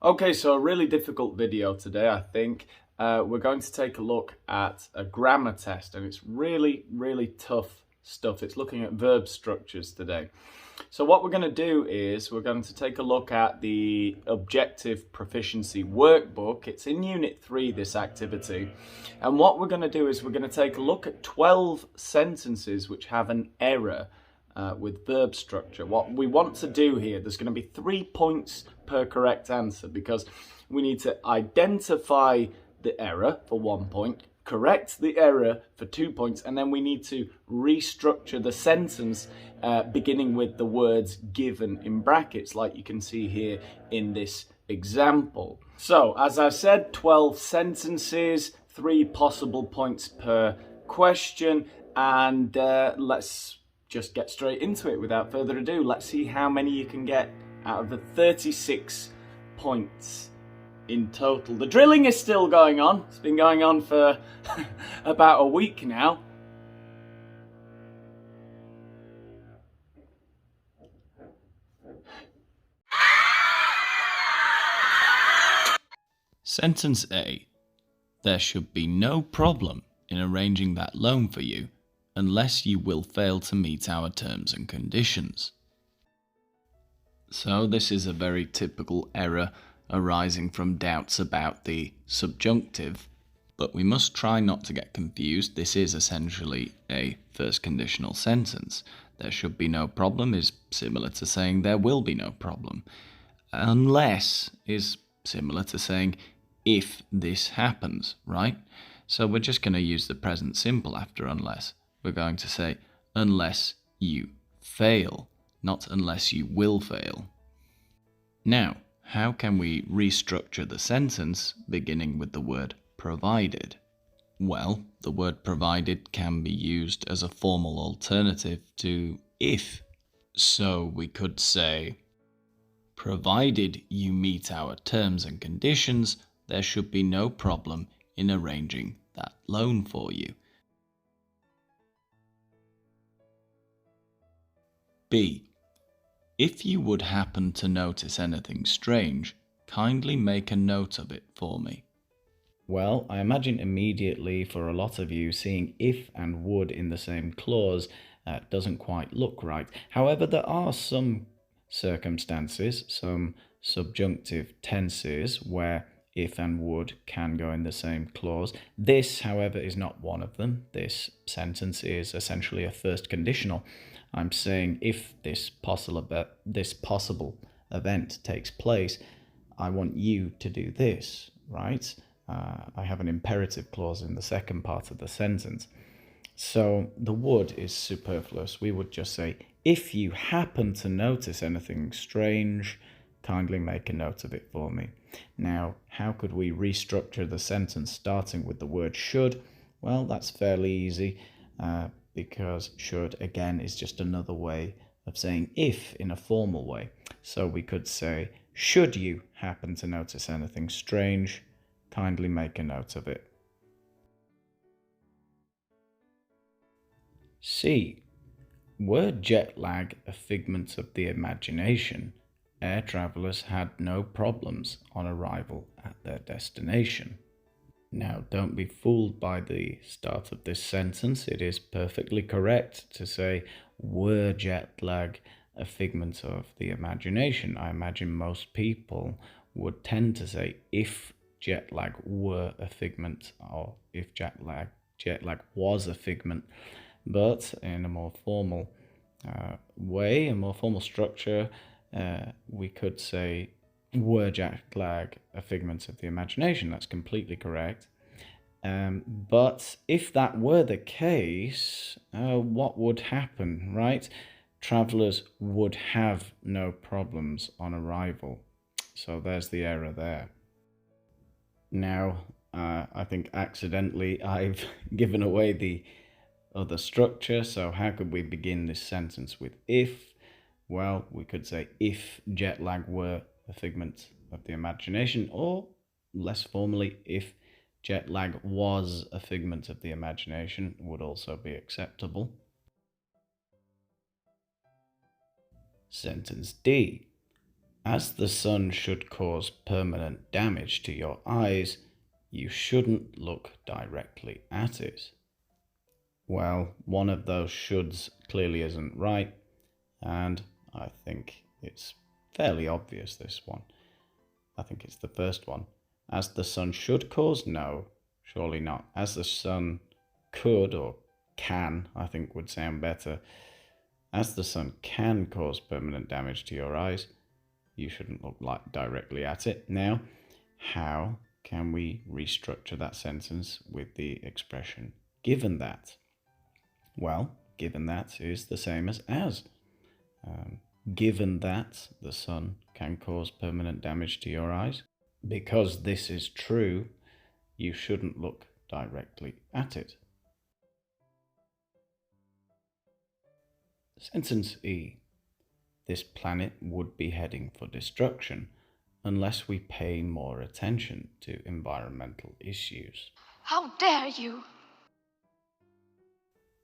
Okay, so a really difficult video today, I think. We're going to take a look at a grammar test, and it's really tough stuff. It's looking at verb structures today. So what we're going to do is we're going to take a look at the Objective Proficiency workbook. It's in Unit 3, this activity. And what we're going to do is we're going to take a look at 12 sentences which have an error with verb structure. What we want to do here, there's going to be 3 points per correct answer because we need to identify the error for 1 point, correct the error for 2 points, and then we need to restructure the sentence beginning with the words given in brackets, like you can see here in this example. So, as I said, 12 sentences, 3 possible points per question, and let's just get straight into it without further ado. Let's see how many you can get out of the 36 points in total. The drilling is still going on. It's been going on for about a week now. Sentence A. There should be no problem in arranging that loan for you unless you will fail to meet our terms and conditions. So this is a very typical error arising from doubts about the subjunctive, but we must try not to get confused. This is essentially a first conditional sentence. There should be no problem is similar to saying there will be no problem. Unless is similar to saying if this happens, right? So we're just going to use the present simple after unless. We're going to say unless you fail, not unless you will fail. Now, how can we restructure the sentence beginning with the word provided? Well, the word provided can be used as a formal alternative to if. So we could say, provided you meet our terms and conditions, there should be no problem in arranging that loan for you. B. If you would happen to notice anything strange, kindly make a note of it for me. Well, I imagine immediately for a lot of you, seeing if and would in the same clause doesn't quite look right. However, there are some circumstances, some subjunctive tenses where if and would can go in the same clause. This, however, is not one of them. This sentence is essentially a first conditional. I'm saying if this possible event takes place, I want you to do this, right? I have an imperative clause in the second part of the sentence. So the would is superfluous. We would just say, if you happen to notice anything strange, kindly make a note of it for me. Now, how could we restructure the sentence starting with the word should? Well, that's fairly easy because should, again, is just another way of saying if in a formal way. So we could say, should you happen to notice anything strange, kindly make a note of it. C. Were jet lag a figment of the imagination, air travellers had no problems on arrival at their destination. Now, don't be fooled by the start of this sentence. It is perfectly correct to say, were jet lag a figment of the imagination? I imagine most people would tend to say if jet lag were a figment, or if jet lag was a figment. But in a more formal way, a more formal structure, we could say, were jet lag a figment of the imagination? That's completely correct. But if that were the case, what would happen, right? Travellers would have no problems on arrival. So there's the error there. Now, I think accidentally I've given away the other structure. So how could we begin this sentence with if? Well, we could say if jet lag were a figment of the imagination, or less formally, if jet lag was a figment of the imagination, would also be acceptable. Sentence D. As the sun should cause permanent damage to your eyes, you shouldn't look directly at it. Well, one of those shoulds clearly isn't right, and I think it's fairly obvious, this one. I think it's the first one. As the sun should cause? No, surely not. As the sun could or can, I think would sound better. As the sun can cause permanent damage to your eyes, you shouldn't look directly at it. Now, how can we restructure that sentence with the expression given that? Well, given that is the same as. Given that the sun can cause permanent damage to your eyes, because this is true, you shouldn't look directly at it. Sentence E. This planet would be heading for destruction unless we pay more attention to environmental issues. How dare you!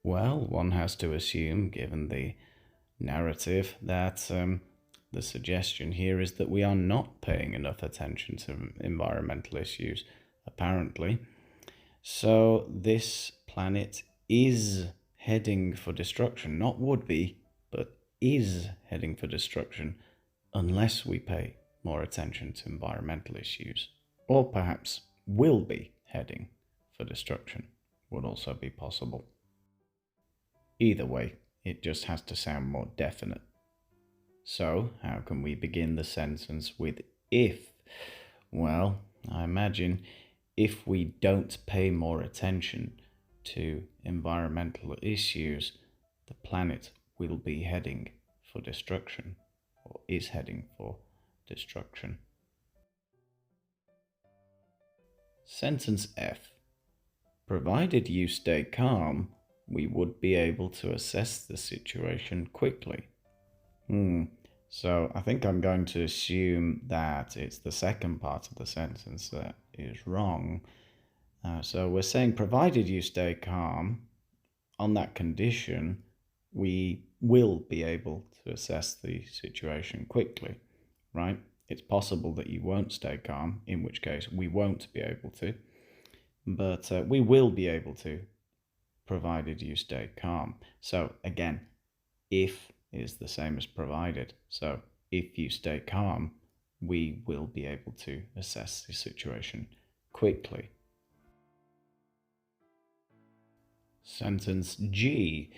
Well, one has to assume, given the narrative, that the suggestion here is that we are not paying enough attention to environmental issues, apparently. So this planet is heading for destruction, not would be, but is heading for destruction, unless we pay more attention to environmental issues. Or perhaps will be heading for destruction, would also be possible. Either way, it just has to sound more definite. So, how can we begin the sentence with if? Well, I imagine if we don't pay more attention to environmental issues, the planet will be heading for destruction, or is heading for destruction. Sentence F. Provided you stay calm, we would be able to assess the situation quickly. So I think I'm going to assume that it's the second part of the sentence that is wrong. So we're saying provided you stay calm, on that condition, we will be able to assess the situation quickly, right? It's possible that you won't stay calm, in which case we won't be able to, but we will be able to, provided you stay calm. So again, if is the same as provided. So if you stay calm, we will be able to assess the situation quickly. Sentence G.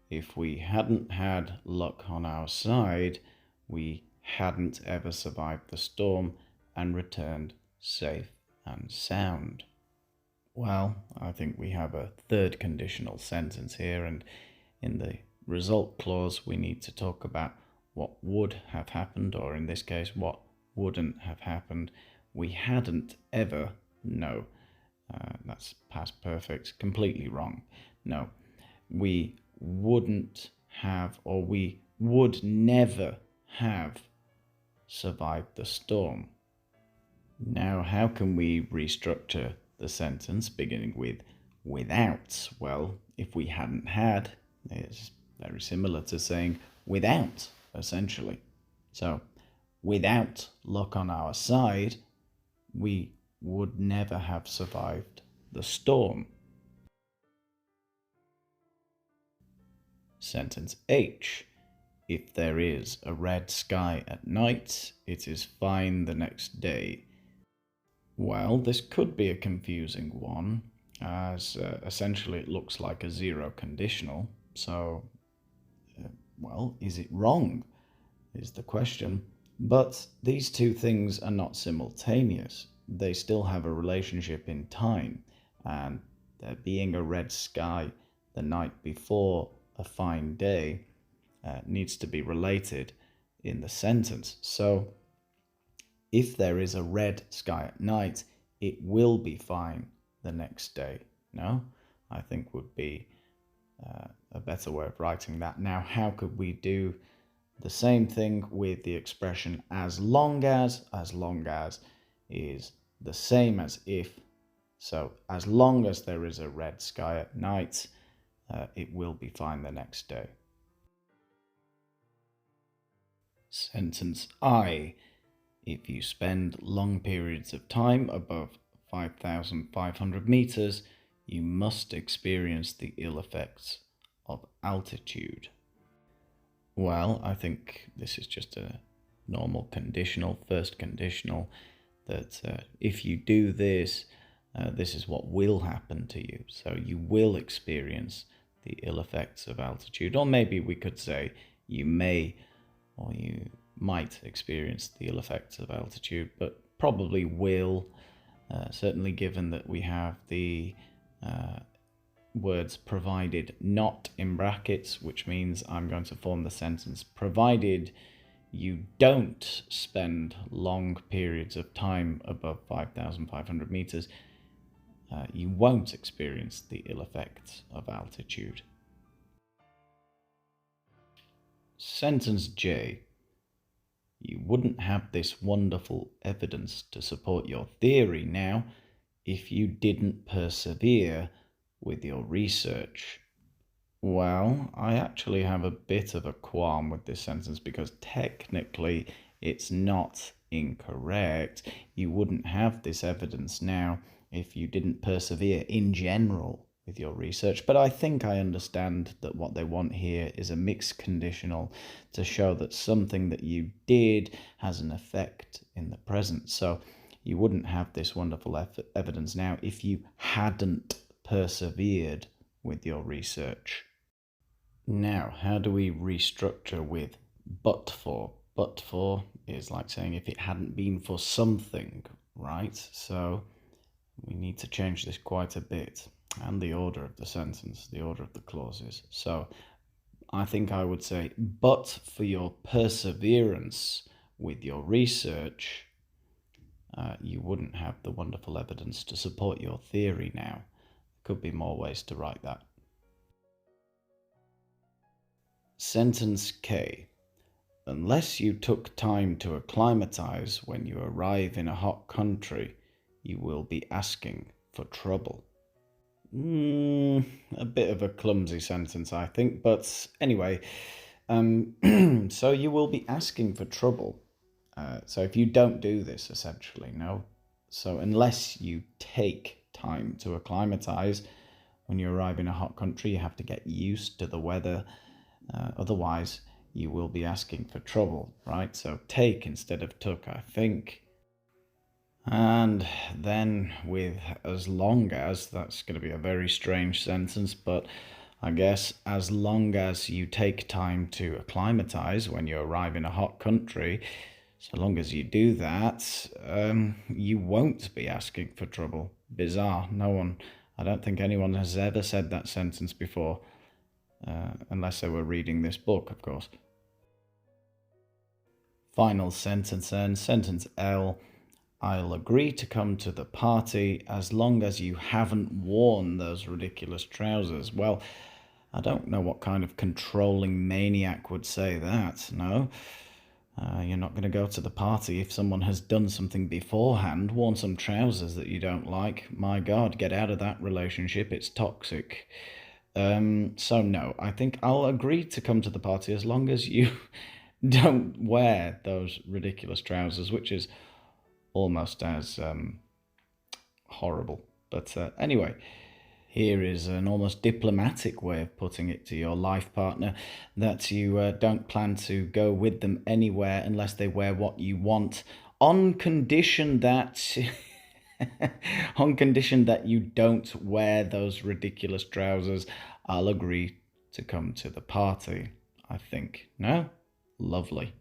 If we hadn't had luck on our side, we hadn't ever survived the storm and returned safe and sound. Well, I think we have a third conditional sentence here, and in the result clause we need to talk about what would have happened, or in this case what wouldn't have happened. We hadn't ever, no, that's past perfect, completely wrong. No, we wouldn't have, or we would never have survived the storm. Now, how can we restructure the sentence beginning with without? Well, if we hadn't had, it's very similar to saying without, essentially. So, without luck on our side, we would never have survived the storm. Sentence H. If there is a red sky at night, it is fine the next day. Well, this could be a confusing one, as essentially it looks like a zero conditional. So, well, is it wrong, is the question. But these two things are not simultaneous. They still have a relationship in time, and there being a red sky the night before a fine day needs to be related in the sentence. So, if there is a red sky at night, it will be fine the next day. No, I think would be a better way of writing that. Now, how could we do the same thing with the expression as long as is the same as if. So, as long as there is a red sky at night, it will be fine the next day. Sentence I. If you spend long periods of time above 5,500 meters, you must experience the ill effects of altitude. Well, I think this is just a normal conditional, first conditional, that if you do this, this is what will happen to you. So you will experience the ill effects of altitude. Or maybe we could say you may or you might experience the ill effects of altitude, but probably will, certainly given that we have the words provided not in brackets, which means I'm going to form the sentence provided you don't spend long periods of time above 5,500 meters, you won't experience the ill effects of altitude. Sentence J. You wouldn't have this wonderful evidence to support your theory now if you didn't persevere with your research. Well, I actually have a bit of a qualm with this sentence because technically it's not incorrect. You wouldn't have this evidence now if you didn't persevere in general with your research. But I think I understand that what they want here is a mixed conditional to show that something that you did has an effect in the present. So you wouldn't have this wonderful evidence now if you hadn't persevered with your research. Now, how do we restructure with but for? But for is like saying if it hadn't been for something, right? So we need to change this quite a bit, and the order of the sentence, the order of the clauses. So I think I would say, but for your perseverance with your research, you wouldn't have the wonderful evidence to support your theory now. Could be more ways to write that. Sentence K. Unless you took time to acclimatise when you arrive in a hot country, you will be asking for trouble. A bit of a clumsy sentence, I think, but anyway, so you will be asking for trouble. So if you don't do this, essentially, no. So unless you take time to acclimatise when you arrive in a hot country, you have to get used to the weather. Otherwise, you will be asking for trouble, right? So take instead of took, I think. And then with as long as, that's going to be a very strange sentence, but I guess as long as you take time to acclimatise when you arrive in a hot country, so long as you do that, you won't be asking for trouble. Bizarre. I don't think anyone has ever said that sentence before, unless they were reading this book, of course. Final sentence then, sentence L. I'll agree to come to the party as long as you haven't worn those ridiculous trousers. Well, I don't know what kind of controlling maniac would say that, no. You're not going to go to the party if someone has done something beforehand, worn some trousers that you don't like. My God, get out of that relationship, it's toxic. So no, I think I'll agree to come to the party as long as you don't wear those ridiculous trousers, which is almost as horrible. But anyway, here is an almost diplomatic way of putting it to your life partner, that you don't plan to go with them anywhere unless they wear what you want, on condition that on condition that you don't wear those ridiculous trousers. I'll agree to come to the party, I think. No? Lovely.